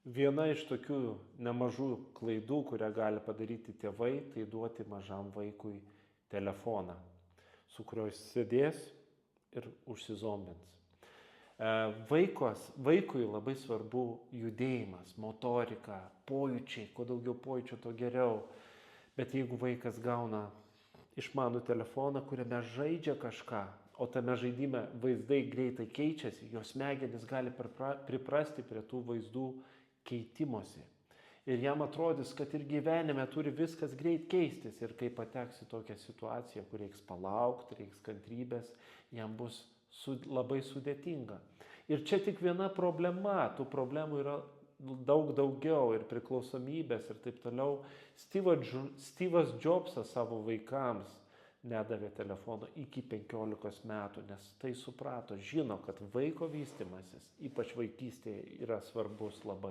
Viena iš tokių nemažų klaidų, kurią gali padaryti tėvai, tai duoti mažam vaikui telefoną, su kuriuo jis sėdės ir užsizombins. Vaikui labai svarbu judėjimas, motorika, pojūčiai, kuo daugiau pojūčių, to geriau. Bet jeigu vaikas gauna išmanų telefoną, kuriame žaidžia kažką, o tame žaidime vaizdai greitai keičiasi, jos smegenys gali priprasti prie tų vaizdų keitimosi. Ir jam atrodys, kad ir gyvenime turi viskas greit keistis. Ir kai pateks į tokią situaciją, kur reiks palaukti, reiks kantrybės, jam bus labai sudėtinga. Ir čia tik viena problema, tų problemų yra daug daugiau ir priklausomybės ir taip toliau. Steve'as Jobsas savo vaikams nedavė telefono iki 15 metų, nes tai suprato, žino, kad vaiko vystymasis, ypač vaikystėje, yra svarbus labai.